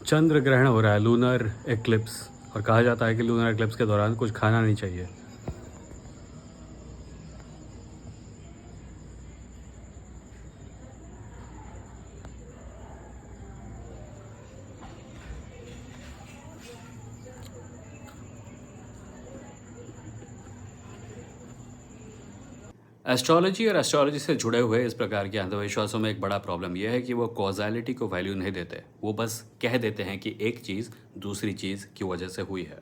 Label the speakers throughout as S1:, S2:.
S1: चंद्र ग्रहण हो रहा है, लूनर एक्लिप्स, और कहा जाता है कि लूनर एक्लिप्स के दौरान कुछ खाना नहीं चाहिए। एस्ट्रोलॉजी और एस्ट्रोलॉजी से जुड़े हुए इस प्रकार के अंधविश्वासों में एक बड़ा प्रॉब्लम यह है कि वो कॉजालिटी को वैल्यू नहीं देते। वो बस कह देते हैं कि एक चीज़ दूसरी चीज़ की वजह से हुई है।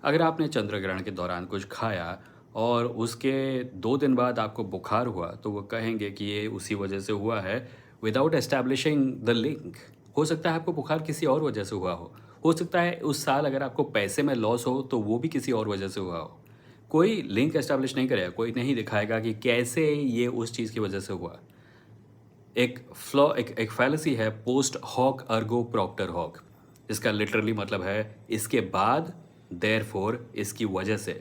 S1: अगर आपने चंद्र ग्रहण के दौरान कुछ खाया और उसके 2 दिन बाद आपको बुखार हुआ तो वो कहेंगे कि ये उसी वजह से हुआ है, विदाउट एस्टैब्लिशिंग द लिंक। हो सकता है आपको बुखार किसी और वजह से हुआ हो सकता है उस साल अगर आपको पैसे में लॉस हो तो वो भी किसी और वजह से हुआ हो। कोई लिंक एस्टैब्लिश नहीं करेगा, कोई नहीं दिखाएगा कि कैसे ये उस चीज़ की वजह से हुआ। एक फैलेसी है, पोस्ट हॉक अर्गो प्रॉप्टर हॉक, जिसका लिटरली मतलब है इसके बाद, देयरफॉर इसकी वजह से।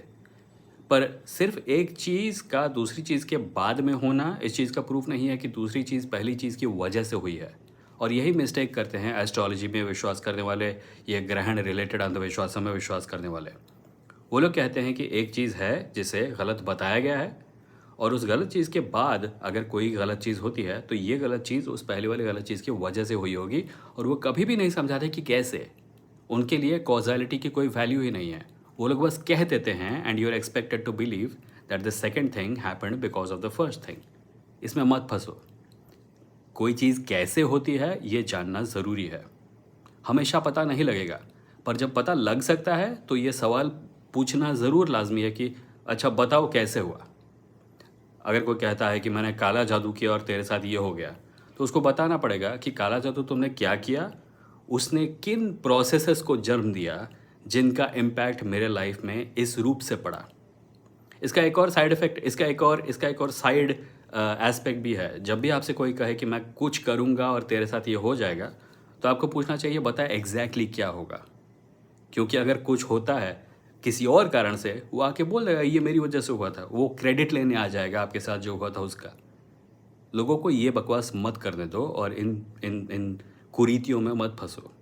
S1: पर सिर्फ एक चीज़ का दूसरी चीज़ के बाद में होना इस चीज़ का प्रूफ नहीं है कि दूसरी चीज़ पहली चीज़ की वजह से हुई है। और यही मिस्टेक करते हैं एस्ट्रोलॉजी में विश्वास करने वाले, ये ग्रहण रिलेटेड अंधविश्वासों में विश्वास करने वाले। वो लोग कहते हैं कि एक चीज़ है जिसे गलत बताया गया है, और उस गलत चीज़ के बाद अगर कोई गलत चीज़ होती है तो ये गलत चीज़ उस पहले वाली गलत चीज़ की वजह से हुई होगी, और वो कभी भी नहीं समझाते कि कैसे। उनके लिए कॉजालिटी की कोई वैल्यू ही नहीं है। वो लोग बस कह देते हैं and you are expected to believe that the second thing happened because of the first thing. इसमें मत फंसो। कोई चीज़ कैसे होती है ये जानना ज़रूरी है। हमेशा पता नहीं लगेगा, पर जब पता लग सकता है तो ये सवाल पूछना ज़रूर लाजमी है कि अच्छा बताओ कैसे हुआ। अगर कोई कहता है कि मैंने काला जादू किया और तेरे साथ ये हो गया, तो उसको बताना पड़ेगा कि काला जादू तुमने क्या किया, उसने किन प्रोसेसेस को जन्म दिया जिनका इम्पैक्ट मेरे लाइफ में इस रूप से पड़ा। इसका एक और साइड इफेक्ट, इसका एक और साइड एस्पेक्ट भी है। जब भी आपसे कोई कहे कि मैं कुछ करूँगा और तेरे साथ ये हो जाएगा, तो आपको पूछना चाहिए बता एग्जैक्टली क्या होगा। क्योंकि अगर कुछ होता है किसी और कारण से, वो आके बोल देगा ये मेरी वजह से हुआ था, वो क्रेडिट लेने आ जाएगा आपके साथ जो हुआ था उसका। लोगों को ये बकवास मत करने दो और इन इन इन कुरीतियों में मत फंसो।